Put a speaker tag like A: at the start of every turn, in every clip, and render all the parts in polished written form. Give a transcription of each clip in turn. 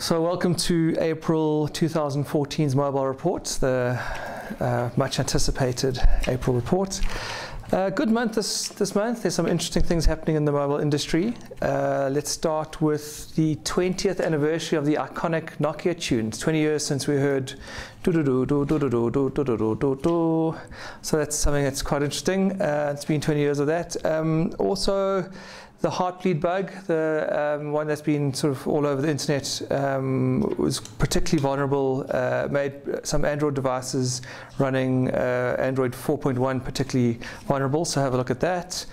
A: So welcome to April 2014's mobile report, the much anticipated April report. Good month this month. There's some interesting things happening in the mobile industry. Let's start with the 20th anniversary of the iconic Nokia tune. It's 20 years since we heard do do do do do do do do do do do do. So that's something that's quite interesting. It's been 20 years of that. Also, the Heartbleed bug, the one that's been sort of all over the internet, was particularly vulnerable, made some Android devices running Android 4.1 particularly vulnerable, so have a look at that.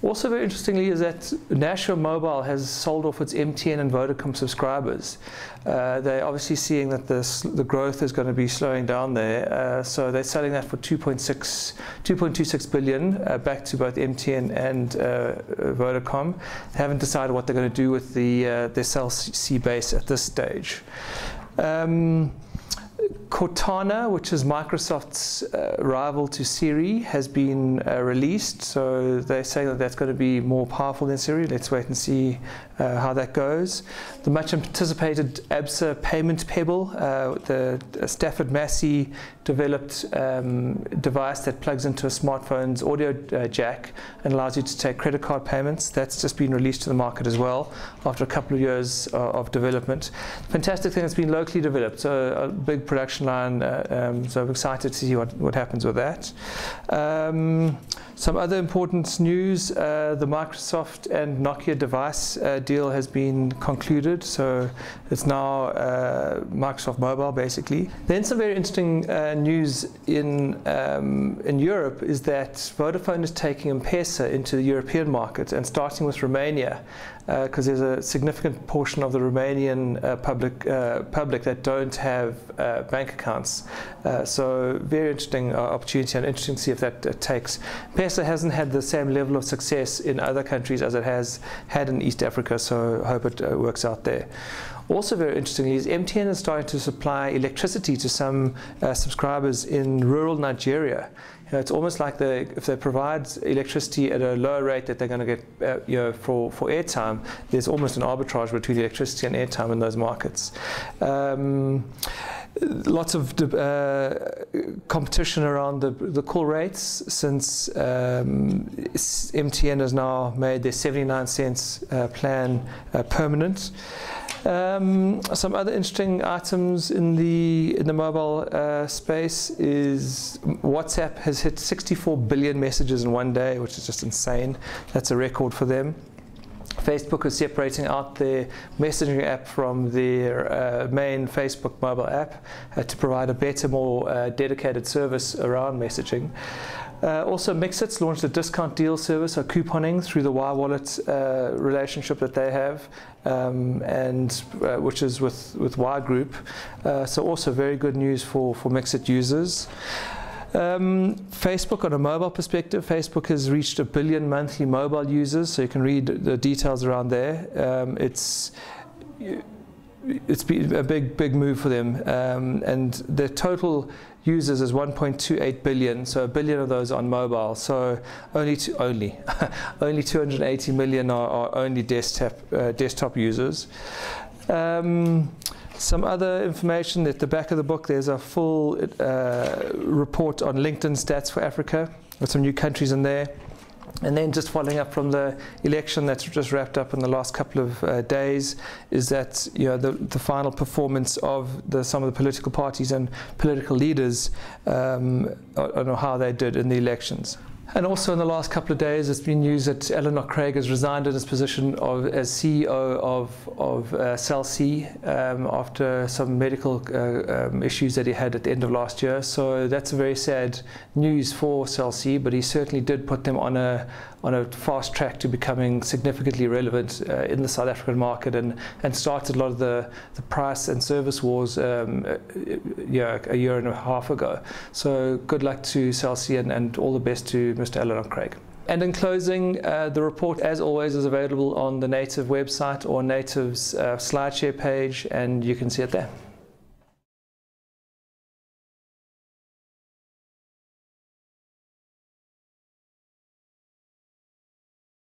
A: Also very interestingly is that National Mobile has sold off its MTN and Vodacom subscribers. They're obviously seeing that the growth is going to be slowing down there, so they're selling that for 2.26 billion back to both MTN and Vodacom. They haven't decided what they're going to do with their Cell C base at this stage. Cortana, which is Microsoft's rival to Siri, has been released. So they're saying that that's going to be more powerful than Siri. Let's wait and see how that goes. The much anticipated ABSA payment pebble, the Stafford Massey developed device that plugs into a smartphone's audio jack and allows you to take credit card payments. That's just been released to the market as well after a couple of years of development. Fantastic thing that's been locally developed, so a big production line, so I'm excited to see what happens with that. Some other important news, the Microsoft and Nokia device deal has been concluded, so it's now Microsoft Mobile basically. Then some very interesting news in Europe is that Vodafone is taking M-Pesa into the European market and starting with Romania, because there's a significant portion of the Romanian public that don't have bank accounts. So very interesting opportunity, and interesting to see if that takes. M-Pesa hasn't had the same level of success in other countries as it has had in East Africa, so I hope it works out there. Also very interestingly is MTN is starting to supply electricity to some subscribers in rural Nigeria. It's almost like if they provide electricity at a lower rate that they're going to get for airtime, there's almost an arbitrage between electricity and airtime in those markets. Lots of competition around the call rates since MTN has now made their 79 cents plan permanent. Some other interesting items in the mobile space is WhatsApp has hit 64 billion messages in one day, which is just insane. That's a record for them. Facebook is separating out their messaging app from their main Facebook mobile app to provide a better, more dedicated service around messaging. Also, Mixit's launched a discount deal service, so couponing through the Y-Wallet relationship that they have, which is with Y Group. So also very good news for Mixit users. Facebook, on a mobile perspective, Facebook has reached 1 billion monthly mobile users, so you can read the details around there. It's been a big move for them, and their total users is 1.28 billion, so 1 billion of those on mobile. So only 280 million are only desktop users. Some other information at the back of the book, there's a full report on LinkedIn stats for Africa with some new countries in there. And then just following up from the election that's just wrapped up in the last couple of days is that the final performance of some of the political parties and political leaders on how they did in the elections. And also in the last couple of days, it's been news that Eleanor Craig has resigned in his position as CEO of Cell C after some medical issues that he had at the end of last year. So that's a very sad news for Cell C, but he certainly did put them on a fast track to becoming significantly relevant in the South African market, and started a lot of the price and service wars a year and a half ago. So good luck to Cell C, and all the best to Mr. Eleanor Craig. And in closing, the report, as always, is available on the Native website or Native's SlideShare page, and you can see it there.